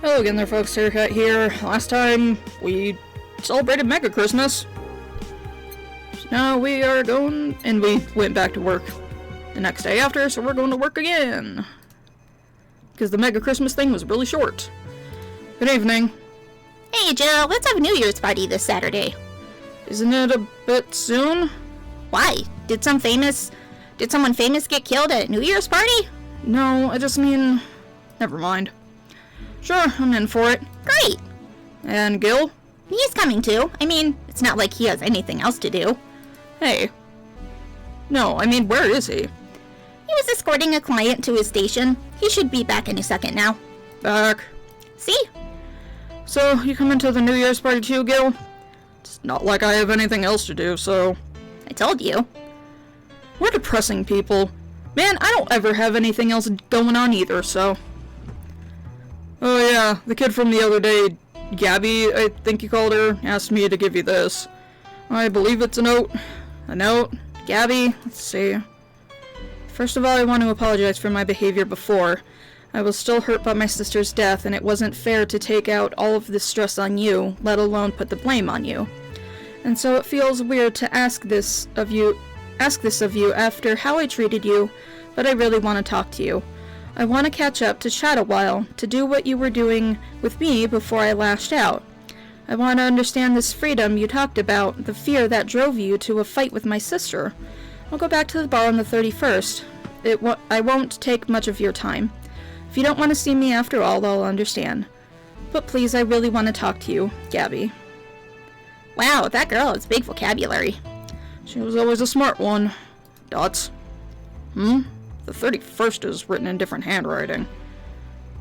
Hello again there folks, TaterCat here. Last time we celebrated Mega Christmas. So now we are going, and we went back to work the next day after, so we're going to work again. Because the Mega Christmas thing was really short. Good evening. Hey Jill, let's have a New Year's party this Saturday. Isn't it a bit soon? Why? Did someone famous get killed at a New Year's party? No, I just mean... Never mind. Sure, I'm in for it. Great! And Gil? He's coming too. I mean, it's not like he has anything else to do. Hey. No, I mean, where is he? He was escorting a client to his station. He should be back any second now. Back. See? So, you coming to the New Year's party too, Gil? It's not like I have anything else to do, so... I told you. We're depressing people. Man, I don't ever have anything else going on either, so... Oh yeah, the kid from the other day, Gabby, I think you called her, asked me to give you this. I believe it's a note. A note? Gabby? Let's see. First of all, I want to apologize for my behavior before. I was still hurt by my sister's death, and it wasn't fair to take out all of this stress on you, let alone put the blame on you. And so it feels weird to ask this of you after how I treated you, but I really want to talk to you. I want to catch up, to chat a while, to do what you were doing with me before I lashed out. I want to understand this freedom you talked about, the fear that drove you to a fight with my sister. I'll go back to the bar on the 31st. I won't take much of your time. If you don't want to see me after all, I'll understand. But please, I really want to talk to you, Gabby. Wow, that girl has big vocabulary. She was always a smart one. Dots. The 31st is written in different handwriting.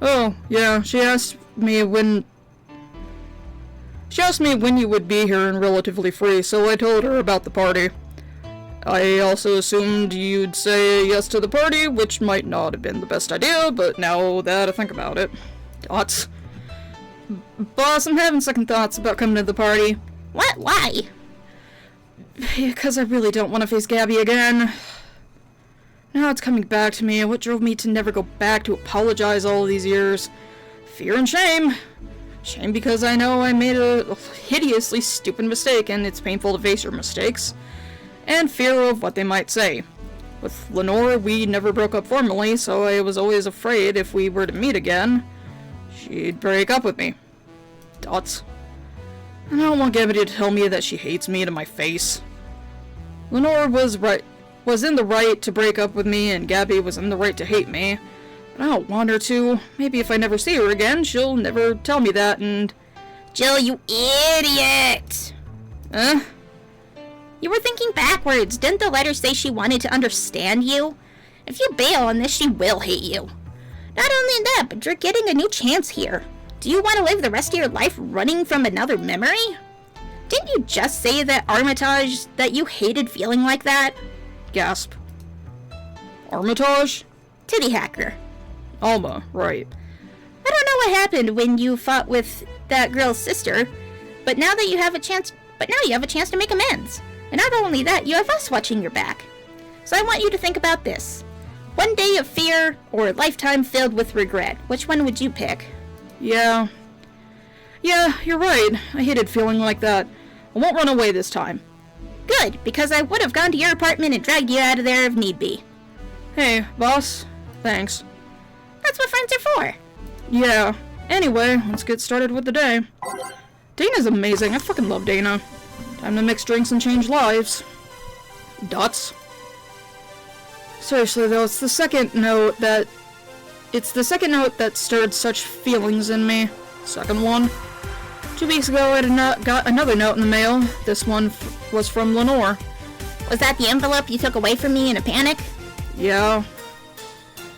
Oh, yeah, she asked me when you would be here and relatively free, so I told her about the party. I also assumed you'd say yes to the party, which might not have been the best idea, but now that I think about it. Dots. Boss, I'm having second thoughts about coming to the party. What? Why? Because I really don't want to face Gabby again. Now it's coming back to me, what drove me to never go back to apologize all these years. Fear and shame. Shame because I know I made a hideously stupid mistake, and it's painful to face your mistakes. And fear of what they might say. With Lenore, we never broke up formally, so I was always afraid if we were to meet again, she'd break up with me. Dots. I don't want Gabby to tell me that she hates me to my face. Lenore was in the right to break up with me, and Gabby was in the right to hate me. But I don't want her to. Maybe if I never see her again, she'll never tell me that, and... Jill, you idiot! Huh? You were thinking backwards. Didn't the letter say she wanted to understand you? If you bail on this, she will hate you. Not only that, but you're getting a new chance here. Do you want to live the rest of your life running from another memory? Didn't you just say that Armitage, that you hated feeling like that? Gasp. Armitage? Titty hacker. Alma, right. I don't know what happened when you fought with that girl's sister, but now you have a chance to make amends. And not only that, you have us watching your back. So I want you to think about this. One day of fear, or a lifetime filled with regret. Which one would you pick? Yeah, you're right. I hated feeling like that. I won't run away this time. Good, because I would have gone to your apartment and dragged you out of there if need be. Hey, boss. Thanks. That's what friends are for. Yeah. Anyway, let's get started with the day. Dana's amazing. I fucking love Dana. Time to mix drinks and change lives. Dots. Seriously though, it's the second note that stirred such feelings in me. Second one. 2 weeks ago, I got another note in the mail. This one was from Lenore. Was that the envelope you took away from me in a panic? Yeah.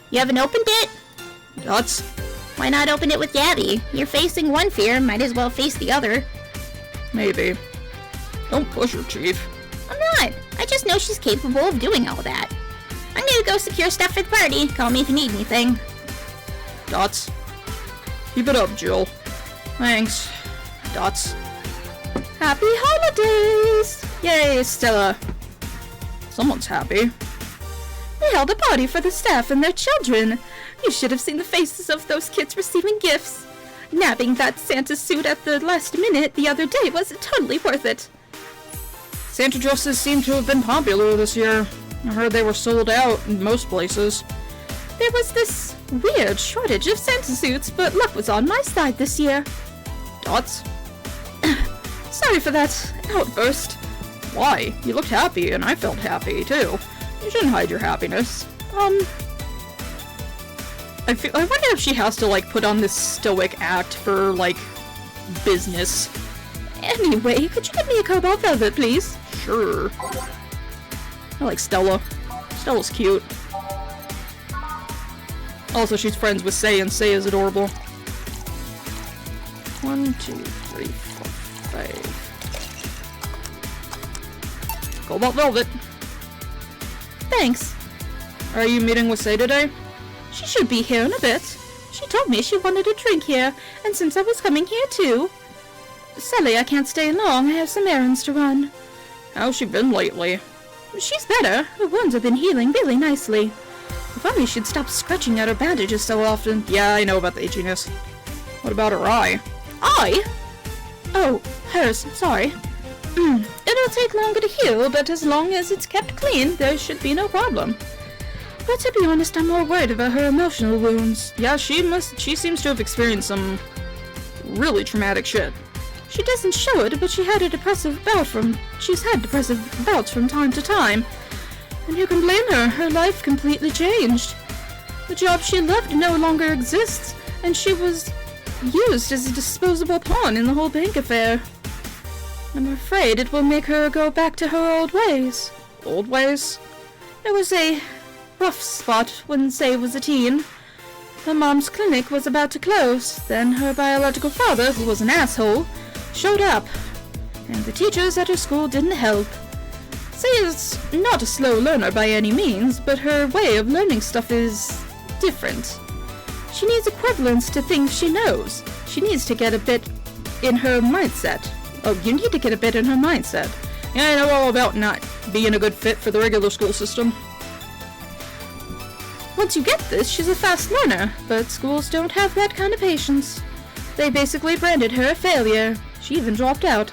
You haven't opened it? Dots. Why not open it with Gabby? You're facing one fear, might as well face the other. Maybe. Don't push her, Chief. I'm not. I just know she's capable of doing all that. I'm gonna go secure stuff for the party. Call me if you need anything. Dots. Keep it up, Jill. Thanks. Dots. Happy holidays! Yay, Stella. Someone's happy. We held a party for the staff and their children. You should have seen the faces of those kids receiving gifts. Nabbing that Santa suit at the last minute the other day was totally worth it. Santa dresses seem to have been popular this year. I heard they were sold out in most places. There was this weird shortage of Santa suits, but luck was on my side this year. Dots? Sorry for that outburst. Why? You looked happy, and I felt happy, too. You shouldn't hide your happiness. I wonder if she has to, like, put on this stoic act for, like, business. Anyway, could you get me a cobalt velvet, please? Sure. I like Stella. Stella's cute. Also, she's friends with Say, and Say is adorable. 1, 2, 3, 4, 5. Cobalt velvet. Thanks. Are you meeting with Say today? She should be here in a bit. She told me she wanted a drink here, and since I was coming here too. Sorry, I can't stay long. I have some errands to run. How's she been lately? She's better. Her wounds have been healing really nicely. If only she'd stop scratching at her bandages so often. Yeah, I know about the itchiness. What about her eye? Eye? Oh, hers. Sorry. It'll take longer to heal, but as long as it's kept clean, there should be no problem. But to be honest, I'm more worried about her emotional wounds. Yeah, she seems to have experienced some really traumatic shit. She doesn't show it, but she's had depressive bouts from time to time. And who can blame her? Her life completely changed. The job she loved no longer exists, and she was used as a disposable pawn in the whole bank affair. I'm afraid it will make her go back to her old ways. Old ways? There was a rough spot when Say was a teen. Her mom's clinic was about to close. Then her biological father, who was an asshole, showed up. And the teachers at her school didn't help. Say is not a slow learner by any means, but her way of learning stuff is different. She needs equivalence to things she knows. She needs to get a bit in her mindset. Oh, you need to get a bit in her mindset. Yeah, I know all about not being a good fit for the regular school system. Once you get this, she's a fast learner, but schools don't have that kind of patience. They basically branded her a failure. She even dropped out.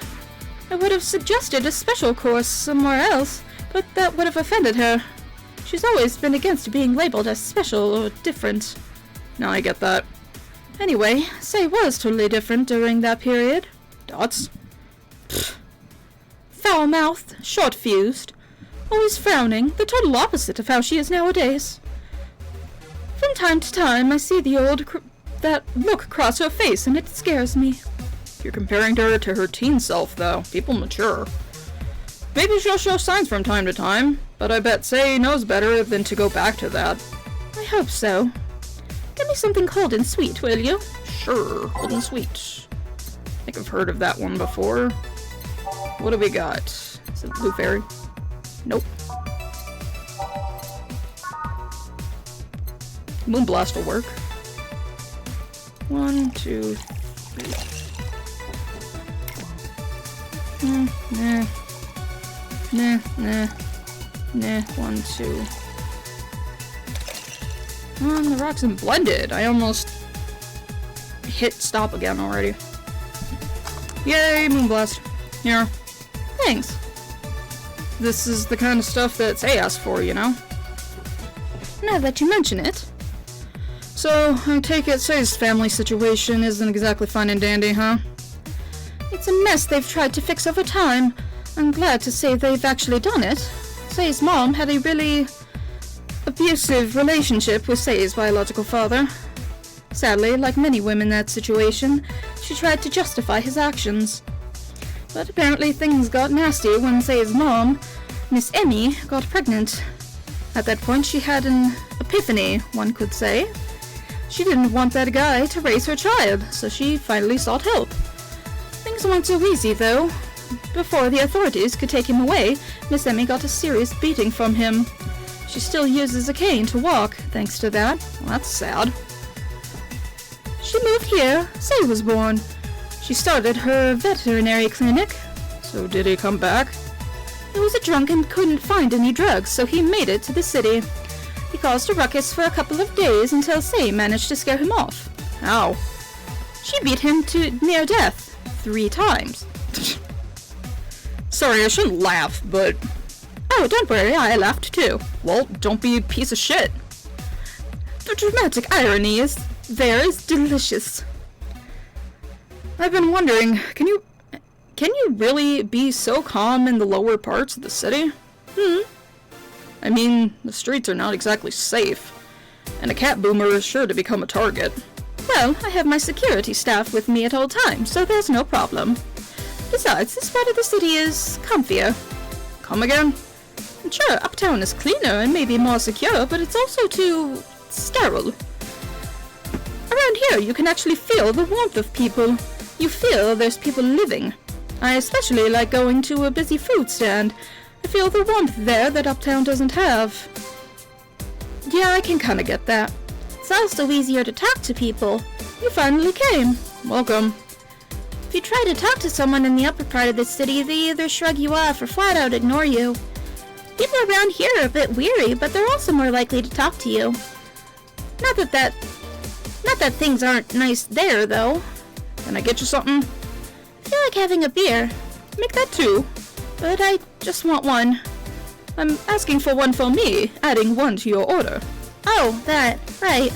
I would have suggested a special course somewhere else, but that would have offended her. She's always been against being labeled as special or different. Now I get that. Anyway, Say was totally different during that period. Dots? Foul-mouthed, short-fused, always frowning, the total opposite of how she is nowadays. From time to time, I see that look cross her face, and it scares me. You're comparing her to her teen self, though. People mature. Maybe she'll show signs from time to time, but I bet Say knows better than to go back to that. I hope so. Get me something cold and sweet, will you? Sure, cold and sweet. I think I've heard of that one before. What do we got? Is it Blue Fairy? Nope. Moonblast will work. 1, 2, 3. Nah. 1, 2. The rocks and blended. I almost hit stop again already. Yay, Moonblast. Here. Thanks. This is the kind of stuff that Say asked for, you know? Now that you mention it. So, I take it Say's family situation isn't exactly fine and dandy, huh? It's a mess they've tried to fix over time. I'm glad to say they've actually done it. Say's mom had a really abusive relationship with Say's biological father. Sadly, like many women in that situation, she tried to justify his actions. But apparently things got nasty when Say's mom, Miss Emmy, got pregnant. At that point she had an epiphany, one could say. She didn't want that guy to raise her child, so she finally sought help. Things weren't so easy, though. Before the authorities could take him away, Miss Emmy got a serious beating from him. She still uses a cane to walk, thanks to that. Well, that's sad. She moved here. Say was born. She started her veterinary clinic. So did he come back? He was a drunk and couldn't find any drugs, so he made it to the city. He caused a ruckus for a couple of days until Say managed to scare him off. How? She beat him to near death 3 times. Sorry, I shouldn't laugh, but... Oh, don't worry, I laughed too. Well, don't be a piece of shit. The dramatic irony is delicious. I've been wondering, can you really be so calm in the lower parts of the city? I mean, the streets are not exactly safe, and a cat boomer is sure to become a target. Well, I have my security staff with me at all times, so there's no problem. Besides, this part of the city is comfier. Come again? Sure, uptown is cleaner and maybe more secure, but it's also too sterile. Around here, you can actually feel the warmth of people. You feel there's people living. I especially like going to a busy food stand. I feel the warmth there that uptown doesn't have. Yeah, I can kinda get that. It's also easier to talk to people. You finally came. Welcome. If you try to talk to someone in the upper part of the city, they either shrug you off or flat out ignore you. People around here are a bit weary, but they're also more likely to talk to you. Not that things aren't nice there, though. Can I get you something? I feel like having a beer. Make that 2. But I just want 1. I'm asking for 1 for me, adding 1 to your order. Oh, that. Right.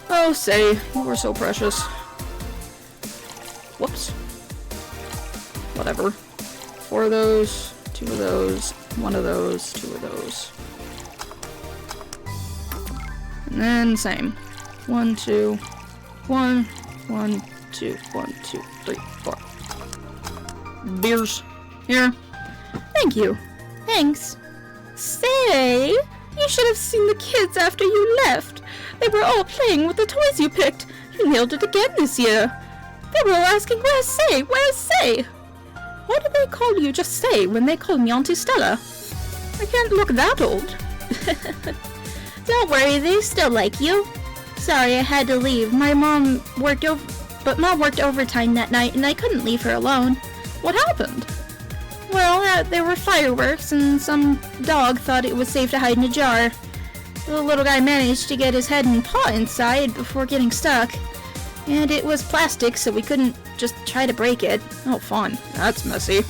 Oh, say, you were so precious. Whoops. Whatever. 4 of those, 2 of those, 1 of those, 2 of those. And then same. 1, 2, 1, 1, 2, 1, 2, 3, 4. Beers. Here. Thank you. Thanks. Say, you should have seen the kids after you left. They were all playing with the toys you picked. You nailed it again this year. They were all asking, where's Say? Where's Say? Why do they call you just Say when they call me Auntie Stella? I can't look that old. Don't worry, they still like you. Sorry, I had to leave. Mom worked overtime that night and I couldn't leave her alone. What happened? Well, there were fireworks and some dog thought it was safe to hide in a jar. The little guy managed to get his head and paw inside before getting stuck. And it was plastic, so we couldn't just try to break it. Oh, fun. That's messy.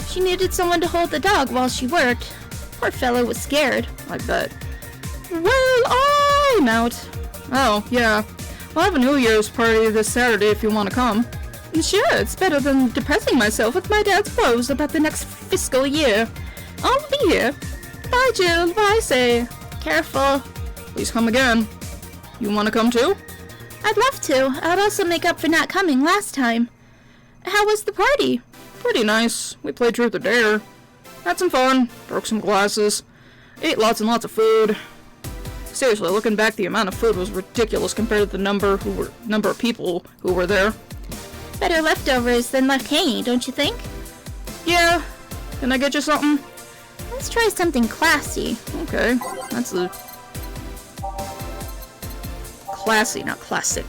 She needed someone to hold the dog while she worked. Poor fellow was scared. I bet. Well, I'm out. Oh, yeah. We'll have a New Year's party this Saturday if you want to come. Sure, it's better than depressing myself with my dad's woes about the next fiscal year. I'll be here. Bye, Jill. Bye, Say. Careful. Please come again. You want to come too? I'd love to. I'd also make up for not coming last time. How was the party? Pretty nice. We played Truth or Dare. Had some fun. Broke some glasses. Ate lots and lots of food. Seriously, looking back, the amount of food was ridiculous compared to the number of people who were there. Better leftovers than left hanging, don't you think? Yeah. Can I get you something? Let's try something classy. Okay. That's the... Classy, not classic.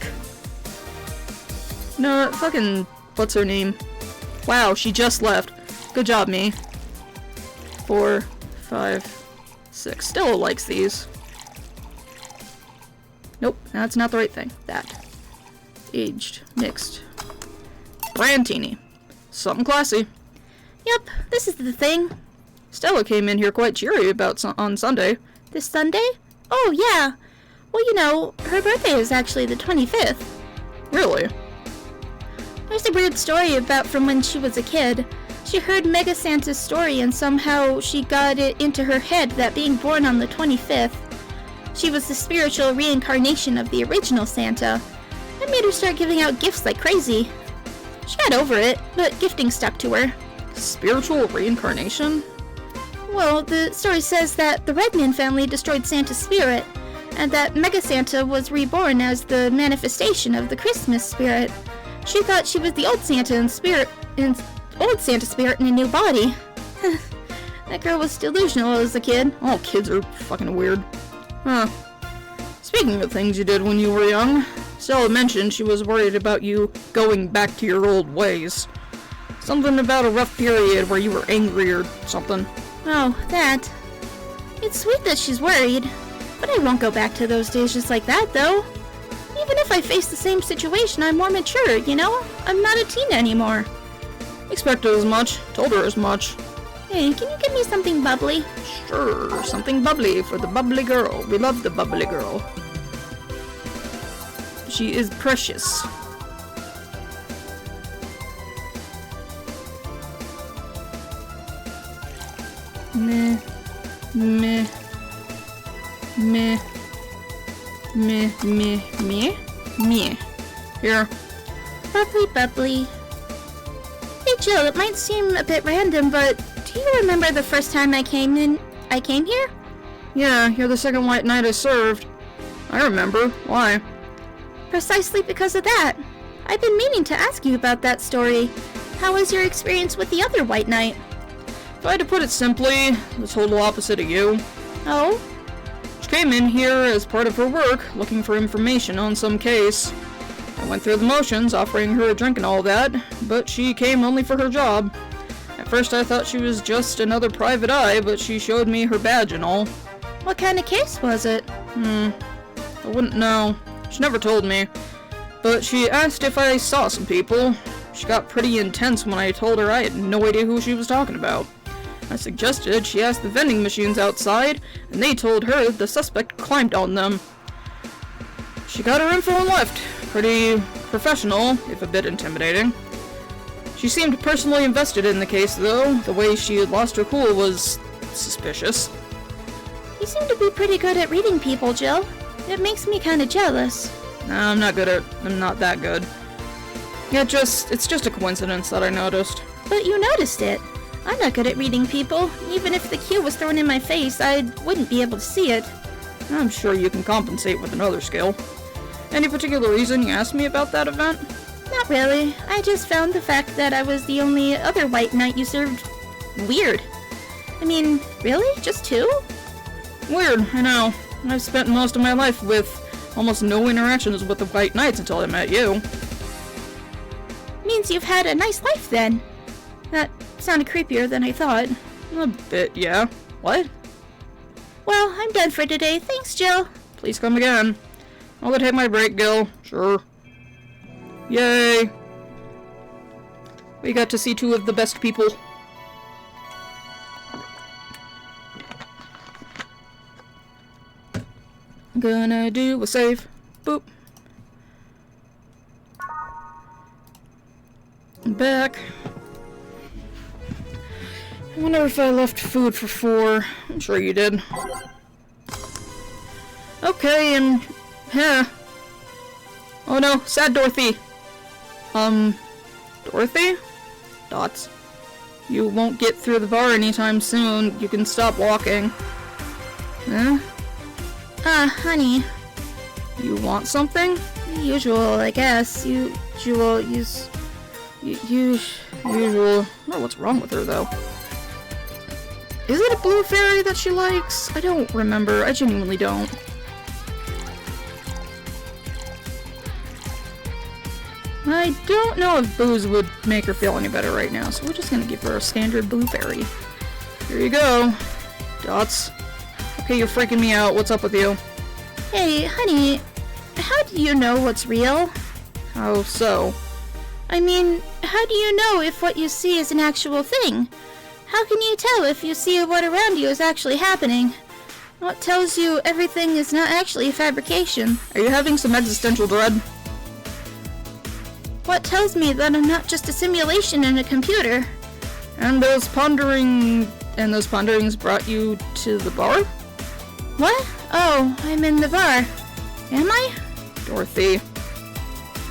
No, fucking... What's her name? Wow, she just left. Good job, me. 4, 5, 6. Stella likes these. Nope, that's not the right thing. That. Aged. Mixed. Brandtini. Something classy. Yep, this is the thing. Stella came in here quite cheery on Sunday. This Sunday? Oh, yeah. Well, you know, her birthday is actually the 25th. Really? There's a weird story about from when she was a kid. She heard Mega Santa's story and somehow she got it into her head that being born on the 25th, she was the spiritual reincarnation of the original Santa. That made her start giving out gifts like crazy. She got over it, but gifting stuck to her. Spiritual reincarnation? Well, the story says that the Redman family destroyed Santa's spirit, and that Mega Santa was reborn as the manifestation of the Christmas spirit. She thought she was the old Santa old Santa spirit in a new body. That girl was delusional as a kid. All kids are fucking weird. Huh. Speaking of things you did when you were young, Stella mentioned she was worried about you going back to your old ways. Something about a rough period where you were angry or something. Oh, that. It's sweet that she's worried, but I won't go back to those days just like that, though. Even Even if I face the same situation, I'm more mature, you know? I'm not a teen anymore. Expected as much. Told her as much. Hey, can you give me something bubbly? Sure, something bubbly for the bubbly girl. We love the bubbly girl. She is precious. Meh. Meh. Meh. Meh. Meh. Meh. Meh. Here. Bubbly, bubbly. Hey Jill, it might seem a bit random, but do you remember the first time I came here? Yeah, you're the second white knight I served. I remember. Why? Precisely because of that. I've been meaning to ask you about that story. How was your experience with the other white knight? If I had to put it simply, the total opposite of you. Oh? She came in here as part of her work, looking for information on some case. I went through the motions, offering her a drink and all that, but she came only for her job. At first I thought she was just another private eye, but she showed me her badge and all. What kind of case was it? I wouldn't know. She never told me. But she asked if I saw some people. She got pretty intense when I told her I had no idea who she was talking about. I suggested she ask the vending machines outside, and they told her the suspect climbed on them. She got her info and left. Pretty professional, if a bit intimidating. She seemed personally invested in the case, though. The way she had lost her cool was suspicious. You seem to be pretty good at reading people, Jill. It makes me kind of jealous. No, I'm not that good. Yeah, it's just a coincidence that I noticed. But you noticed it. I'm not good at reading people. Even if the cue was thrown in my face, I wouldn't be able to see it. I'm sure you can compensate with another skill. Any particular reason you asked me about that event? Not really. I just found the fact that I was the only other white knight you served weird. I mean, really? Just two? Weird, I know. I've spent most of my life with almost no interactions with the white knights until I met you. Means you've had a nice life then. That sounded creepier than I thought. A bit, yeah. What? Well, I'm done for today. Thanks, Jill. Please come again. I'll take my break, Gil. Sure. Yay! We got to see two of the best people. Gonna do a save. Boop. I'm back. I wonder if I left food for 4. I'm sure you did. Okay, and... yeah. Oh no, sad Dorothy. Dorothy? Dots. You won't get through the bar anytime soon. You can stop walking. Eh? Honey. You want something? Usual, I guess. Usual. Oh, what's wrong with her, though? Is it a blue fairy that she likes? I don't remember. I genuinely don't. I don't know if booze would make her feel any better right now, so we're just gonna give her a standard blue fairy. Here you go. Dots. Okay, you're freaking me out. What's up with you? Hey, honey. How do you know what's real? How so? I mean, how do you know if what you see is an actual thing? How can you tell if you see what around you is actually happening? What tells you everything is not actually a fabrication? Are you having some existential dread? What tells me that I'm not just a simulation in a computer? And those ponderings brought you to the bar? What? Oh, I'm in the bar. Am I? Dorothy.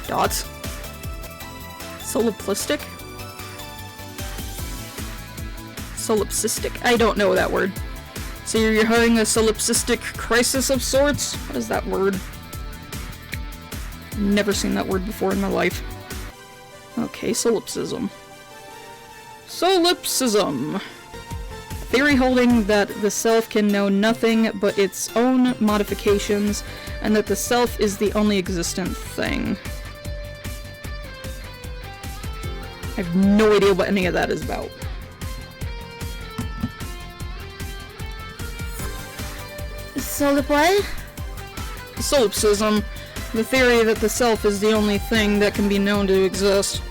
Dots. Solipsistic? Solipsistic? I don't know that word. So you're having a solipsistic crisis of sorts? What is that word? Never seen that word before in my life. Okay, solipsism. Solipsism. Theory holding that the self can know nothing but its own modifications, and that the self is the only existent thing. I have no idea what any of that is about. Solip what? Solipsism. the theory that the self is the only thing that can be known to exist.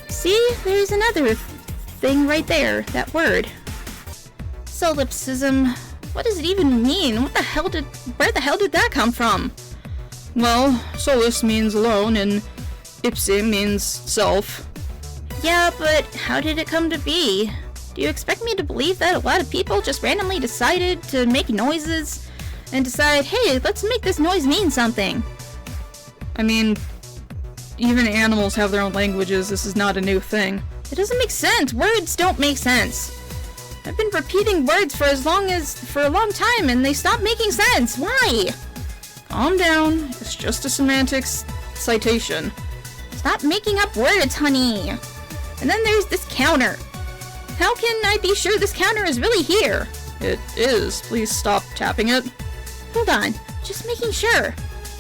See, there's another thing right there, that word. Solipsism. What does it even mean? Where the hell did that come from? Well, solus means alone, and ipse means self. Yeah, but how did it come to be? Do you expect me to believe that a lot of people just randomly decided to make noises and decide, hey, let's make this noise mean something? I mean, even animals have their own languages. This is not a new thing. It doesn't make sense. Words don't make sense. I've been repeating words for a long time and they stop making sense. Why? Calm down. It's just a semantics citation. Stop making up words, honey. And then there's this counter. How can I be sure this counter is really here? It is. Please stop tapping it. Hold on. Just making sure.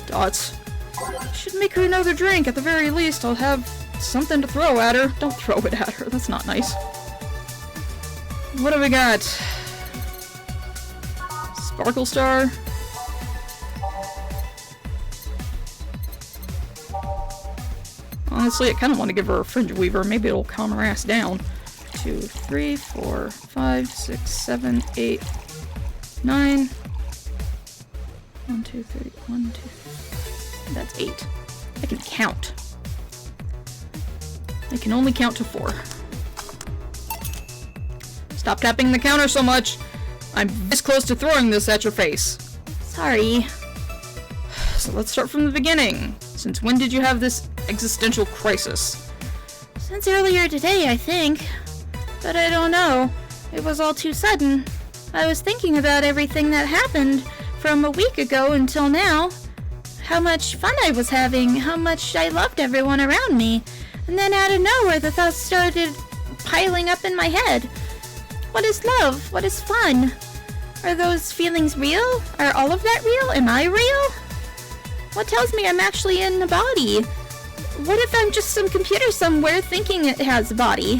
Dots. Should make her another drink. At the very least, I'll have something to throw at her. Don't throw it at her. That's not nice. What have we got? Sparkle Star. Honestly, I kind of want to give her a Fringe Weaver. Maybe it'll calm her ass down. 2, 3, 4, 5, 6, 7, 8, 9. 1, 2, 3, 1, 2. That's 8. I can count. I can only count to 4. Stop tapping the counter so much. I'm this close to throwing this at your face. Sorry. So let's start from the beginning. Since when did you have this existential crisis? Since earlier today, I think. But I don't know. It was all too sudden. I was thinking about everything that happened from a week ago until now. How much fun I was having, how much I loved everyone around me. And then out of nowhere, the thoughts started piling up in my head. What is love? What is fun? Are those feelings real? Are all of that real? Am I real? What tells me I'm actually in a body? What if I'm just some computer somewhere thinking it has a body?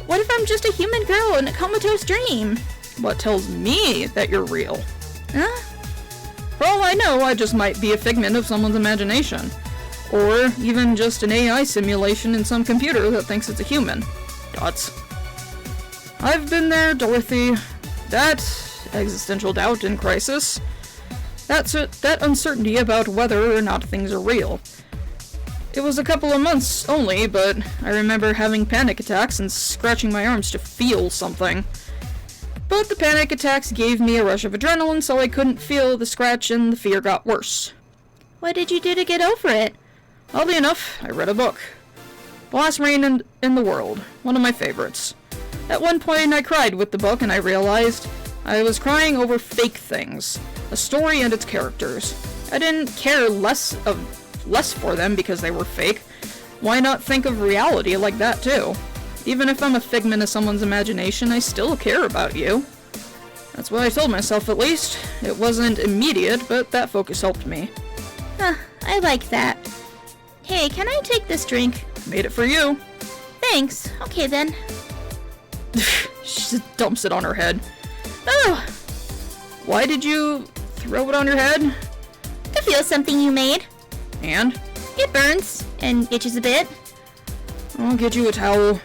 What if I'm just a human girl in a comatose dream? What tells me that you're real? Huh? For all I know, I just might be a figment of someone's imagination. Or even just an AI simulation in some computer that thinks it's a human. Dots. I've been there, Dorothy. That existential doubt and crisis. That uncertainty about whether or not things are real. It was a couple of months only, but I remember having panic attacks and scratching my arms to feel something. But the panic attacks gave me a rush of adrenaline, so I couldn't feel the scratch and the fear got worse. What did you do to get over it? Oddly enough, I read a book. Last Rain in the World, one of my favorites. At one point I cried with the book and I realized I was crying over fake things. A story and its characters. I didn't care less for them because they were fake. Why not think of reality like that too? Even if I'm a figment of someone's imagination, I still care about you. That's what I told myself at least. It wasn't immediate, but that focus helped me. Huh, I like that. Hey, can I take this drink? Made it for you. Thanks. Okay then. She just dumps it on her head. Oh! Why did you throw it on your head? To feel something you made. And? It burns and itches a bit. I'll get you a towel.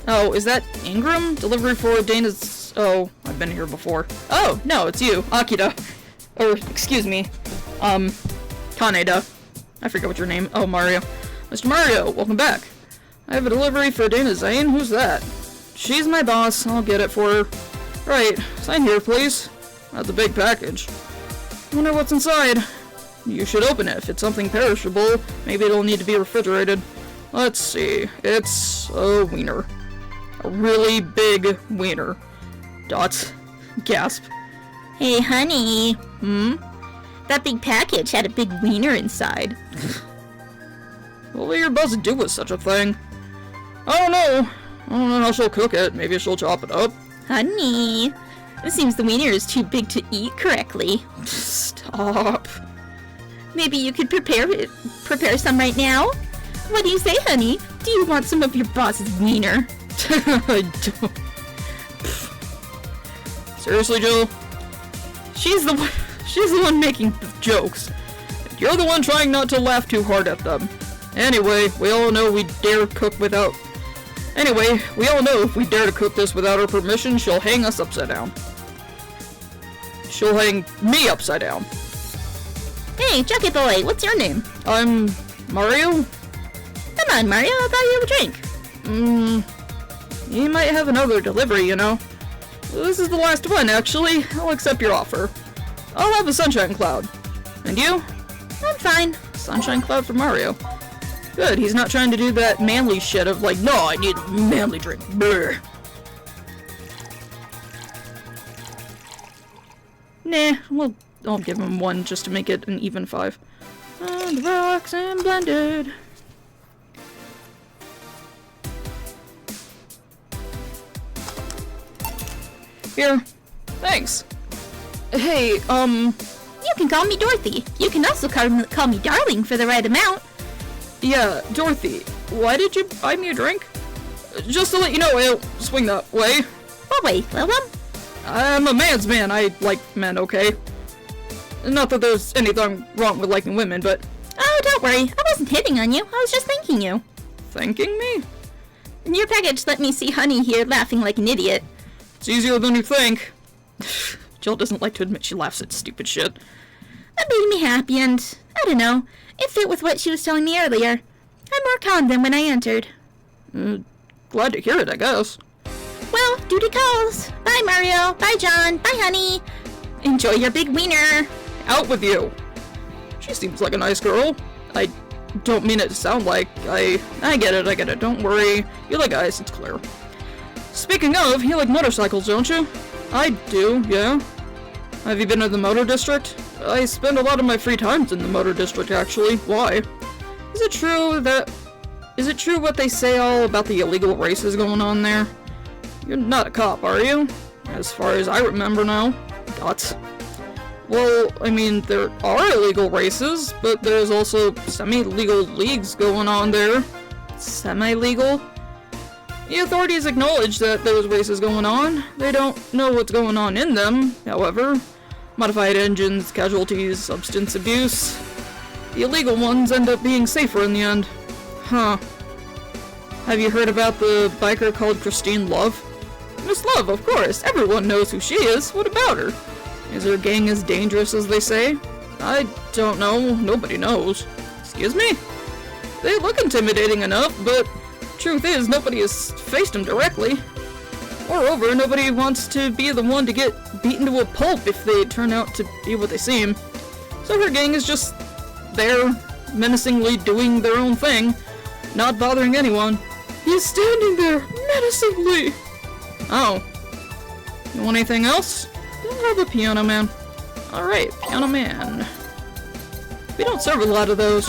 Oh, is that Ingram? Delivery for Dana's... Oh, I've been here before. Oh, no, it's you, Akira. Or, excuse me, Kaneda. I forget what your name... Oh, Mario. Mr. Mario, welcome back. I have a delivery for Dana Zane. Who's that? She's my boss. I'll get it for her. Right, sign here, please. That's a big package. Wonder what's inside. You should open it. If it's something perishable, maybe it'll need to be refrigerated. Let's see. It's a wiener. A really big wiener. Dots. Gasp. Hey, honey. That big package had a big wiener inside. What will your boss do with such a thing? I don't know. I don't know how she'll cook it. Maybe she'll chop it up. Honey, it seems the wiener is too big to eat correctly. Stop. Maybe you could prepare some right now? What do you say, honey? Do you want some of your boss's wiener? I don't. Seriously, Jill? She's the one making the jokes. You're the one trying not to laugh too hard at them. Anyway, we all know if we dare to cook this without her permission, she'll hang us upside down. She'll hang me upside down. Hey, Chucky boy, what's your name? I'm Mario? Come on, Mario, I'll buy you a drink. You might have another delivery, you know. This is the last one, actually. I'll accept your offer. I'll have a sunshine cloud. And you? I'm fine. Sunshine cloud for Mario. Good, he's not trying to do that manly shit of like, no, I need a manly drink. Brr. Nah, I'll give him one just to make it an even 5. On the rocks and blended. Here. Thanks. Hey, You can call me Dorothy. You can also call me Darling for the right amount. Yeah, Dorothy, why did you buy me a drink? Just to let you know, I'll swing that way. What way, Lilum? I'm a man's man. I like men, okay? Not that there's anything wrong with liking women, but... Oh, don't worry. I wasn't hitting on you. I was just thanking you. Thanking me? Your package let me see Honey here laughing like an idiot. It's easier than you think. Jill doesn't like to admit she laughs at stupid shit. That made me happy and, I don't know, it fit with what she was telling me earlier. I'm more calm than when I entered. Glad to hear it, I guess. Well, duty calls. Bye, Mario. Bye, John. Bye, Honey. Enjoy your big wiener. Out with you. She seems like a nice girl. I don't mean it to sound like. I get it. Don't worry. You like guys, it's clear. Speaking of, you like motorcycles, don't you? I do, yeah. Have you been to the motor district? I spend a lot of my free times in the motor district, actually. Why? Is it true what they say all about the illegal races going on there? You're not a cop, are you? As far as I remember now. Dots. Well, I mean, there are illegal races, but there's also semi-legal leagues going on there. Semi-legal? The authorities acknowledge that there's races going on. They don't know what's going on in them, however. Modified engines, casualties, substance abuse. The illegal ones end up being safer in the end. Huh. Have you heard about the biker called Christine Love? Miss Love, of course. Everyone knows who she is. What about her? Is her gang as dangerous as they say? I don't know. Nobody knows. Excuse me? They look intimidating enough, but truth is, nobody has faced them directly. Moreover, nobody wants to be the one to get beaten to a pulp if they turn out to be what they seem. So her gang is just there, menacingly doing their own thing, not bothering anyone. He's standing there, menacingly! Oh. You want anything else? I'll have a piano man. Alright, piano man. We don't serve a lot of those.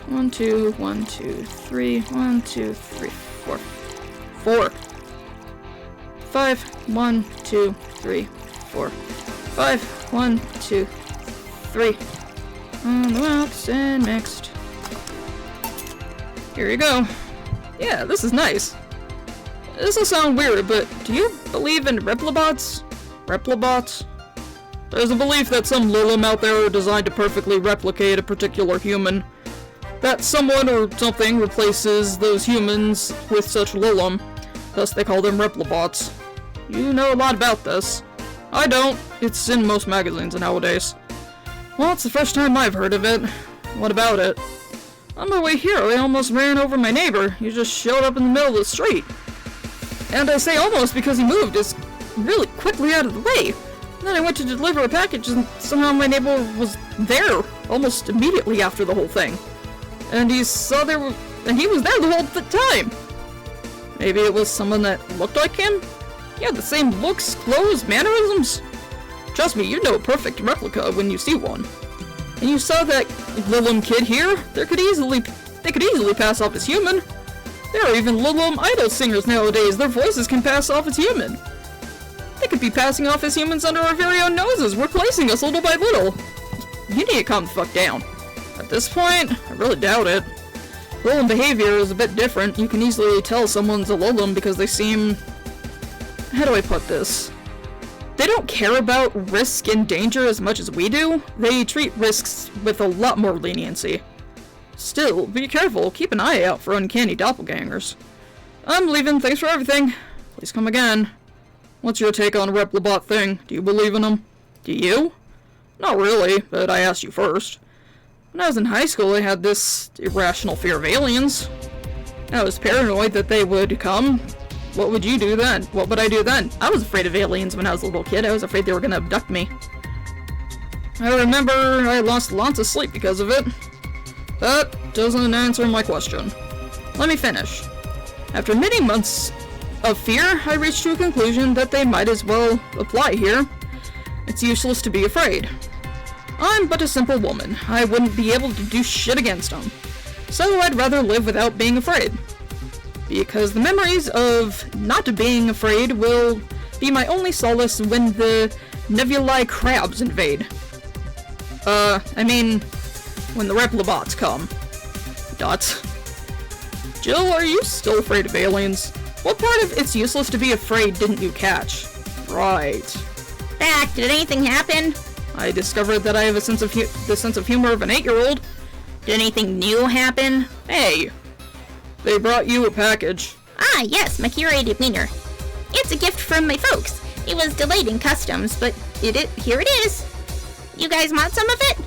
1, 2, 1, 2, 3, 1, 2, 3, 4. 4. 5, 1, 2, 3, 4. 5, 1, 2, 3. On the mouse and mixed. Here you go. Yeah, this is nice. This will sound weird, but do you believe in replibots? Replibots? There's a belief that some Lilum out there are designed to perfectly replicate a particular human. That someone or something replaces those humans with such Lilum. Thus they call them replibots. You know a lot about this. I don't. It's in most magazines nowadays. Well, it's the first time I've heard of it. What about it? On my way here, I almost ran over my neighbor. He just showed up in the middle of the street. And I say almost because he moved as really quickly out of the way. And then I went to deliver a package and somehow my neighbor was there almost immediately after the whole thing. And he was there the whole time. Maybe it was someone that looked like him? He had the same looks, clothes, mannerisms. Trust me, you know a perfect replica when you see one. And you saw that Lilum kid here? They could easily pass off as human. There are even Lilum idol singers nowadays. Their voices can pass off as human. They could be passing off as humans under our very own noses, replacing us little by little. You need to calm the fuck down. At this point, I really doubt it. Lilum behavior is a bit different. You can easily tell someone's a Lilum because they seem... How do I put this? they don't care about risk and danger as much as we do. They treat risks with a lot more leniency. Still, be careful. Keep an eye out for uncanny doppelgangers. I'm leaving. Thanks for everything. Please come again. What's your take on Replibot thing? Do you believe in them? Do you? Not really, but I asked you first. When I was in high school, I had this irrational fear of aliens. I was paranoid that they would come. What would you do then? What would I do then? I was afraid of aliens when I was a little kid. I was afraid they were gonna abduct me. I remember I lost lots of sleep because of it. That doesn't answer my question. Let me finish. After many months of fear, I reached to a conclusion that they might as well apply here. It's useless to be afraid. I'm but a simple woman. I wouldn't be able to do shit against them. So I'd rather live without being afraid. Because the memories of not being afraid will be my only solace when the nebulae crabs invade. I mean, when the Replibots come. Dots. Jill, are you still afraid of aliens? What part of it's useless to be afraid didn't you catch? Right. Back, did anything happen? I discovered that I have the sense of humor of an 8-year-old. Did anything new happen? Hey, they brought you a package. Ah, yes, my curated wiener. It's a gift from my folks. It was delayed in customs, but here it is. You guys want some of it?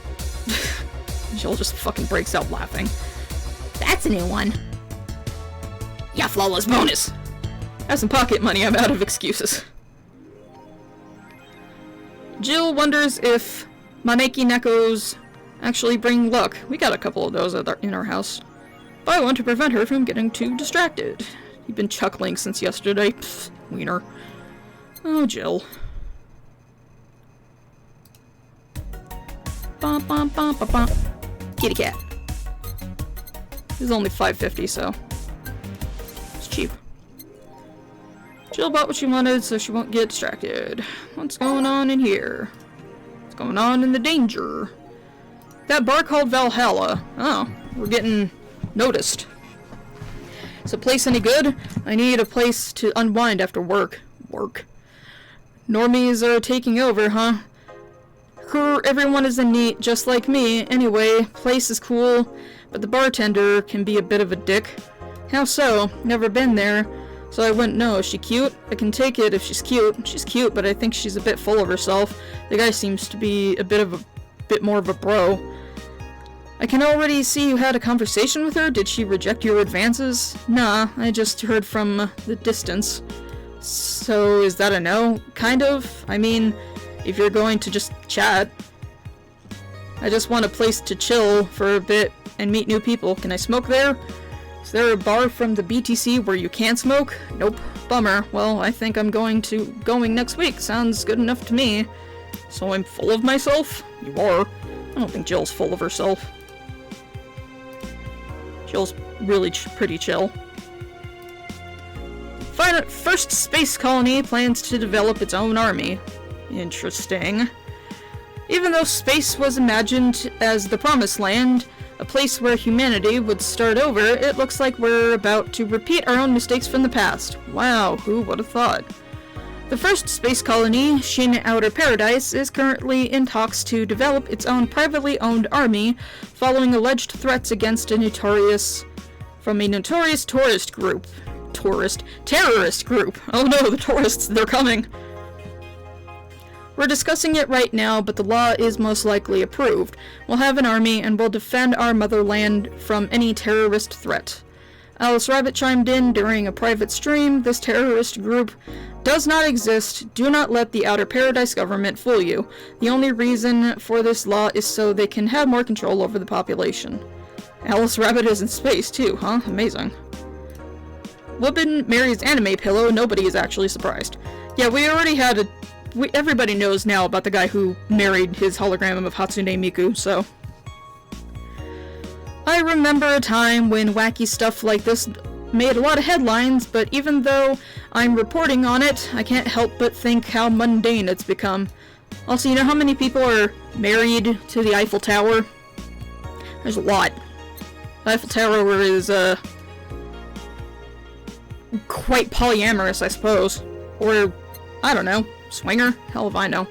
Jill just fucking breaks out laughing. That's a new one. Yeah, flawless bonus. Have some pocket money, I'm out of excuses. Jill wonders if Maneki Nekos actually bring luck. We got a couple of those in our house. But I want to prevent her from getting too distracted. You've been chuckling since yesterday. Pfft, wiener. Oh, Jill. Bum, bum, bum, bum, bum. Kitty cat. This is only $5.50, so it's cheap. Jill bought what she wanted so she won't get distracted. What's going on in here? What's going on in the danger? That bar called Valhalla. Oh, we're getting noticed. Is the place any good? I need a place to unwind after work. Normies are taking over, huh? Everyone is in need, just like me. Anyway, place is cool, but the bartender can be a bit of a dick. How so? Never been there, so I wouldn't know. Is she cute? I can take it if she's cute. She's cute, but I think she's a bit full of herself. The guy seems to be a bit more of a bro. I can already see you had a conversation with her. Did she reject your advances? Nah, I just heard from the distance. So is that a no? Kind of. I mean, if you're going to just chat. I just want a place to chill for a bit and meet new people. Can I smoke there? Is there a bar from the BTC where you can't smoke? Nope. Bummer. Well, I think I'm going next week. Sounds good enough to me. So I'm full of myself? You are. I don't think Jill's full of herself. Jill's really pretty chill. First space colony plans to develop its own army. Interesting. Even though space was imagined as the promised land, a place where humanity would start over, it looks like we're about to repeat our own mistakes from the past. Wow, who would have thought? The first space colony, Shin Outer Paradise, is currently in talks to develop its own privately owned army, following alleged threats against a notorious terrorist group. Oh no, the tourists, they're coming. We're discussing it right now, but the law is most likely approved. We'll have an army, and we'll defend our motherland from any terrorist threat. Alice Rabbit chimed in during a private stream. This terrorist group does not exist. Do not let the Outer Paradise government fool you. The only reason for this law is so they can have more control over the population. Alice Rabbit is in space, too, huh? Amazing. Woman marries anime pillow. Nobody is actually surprised. Yeah, we already had everybody knows now about the guy who married his hologram of Hatsune Miku, so. I remember a time when wacky stuff like this made a lot of headlines, but even though I'm reporting on it, I can't help but think how mundane it's become. Also, you know how many people are married to the Eiffel Tower? There's a lot. The Eiffel Tower is, quite polyamorous, I suppose. Or, I don't know, Swinger? Hell if I know.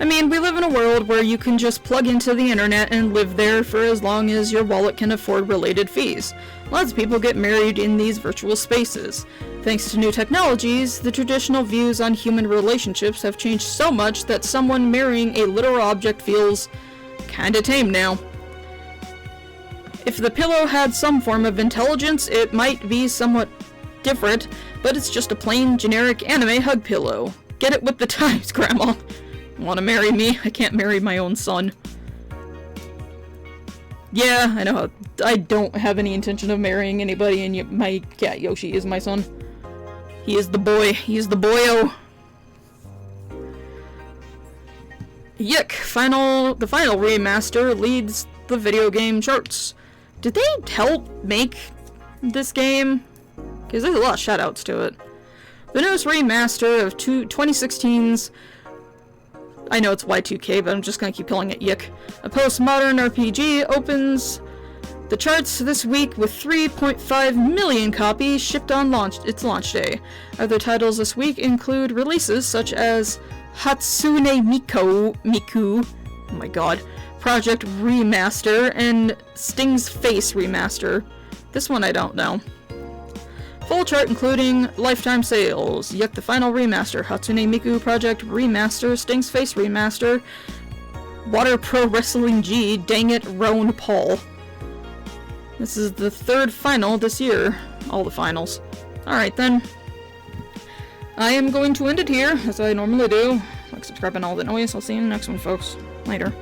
I mean, we live in a world where you can just plug into the internet and live there for as long as your wallet can afford related fees. Lots of people get married in these virtual spaces. Thanks to new technologies, the traditional views on human relationships have changed so much that someone marrying a literal object feels kinda tame now. If the pillow had some form of intelligence, it might be somewhat different, but it's just a plain, generic anime hug pillow. Get it with the times, Grandma. Want to marry me? I can't marry my own son. Yeah, I know. I don't have any intention of marrying anybody, and my cat Yoshi is my son. He is the boy. He is the boyo. Yick! The final remaster leads the video game charts. Did they help make this game? Because there's a lot of shoutouts to it. The newest remaster of 2016's... I know it's Y2K, but I'm just gonna keep calling it Yick. A postmodern RPG opens the charts this week with 3.5 million copies shipped on its launch day. Other titles this week include releases such as Hatsune Miku, oh my god, Project Remaster, and Sting's Face Remaster. This one I don't know. Full chart including lifetime sales, Yuck the Final Remaster, Hatsune Miku Project Remaster, Sting's Face Remaster, Water Pro Wrestling G, Dang It, Roan Paul. This is the third final this year. All the finals. Alright then. I am going to end it here, as I normally do. Like, subscribe, and all that noise. I'll see you in the next one, folks. Later.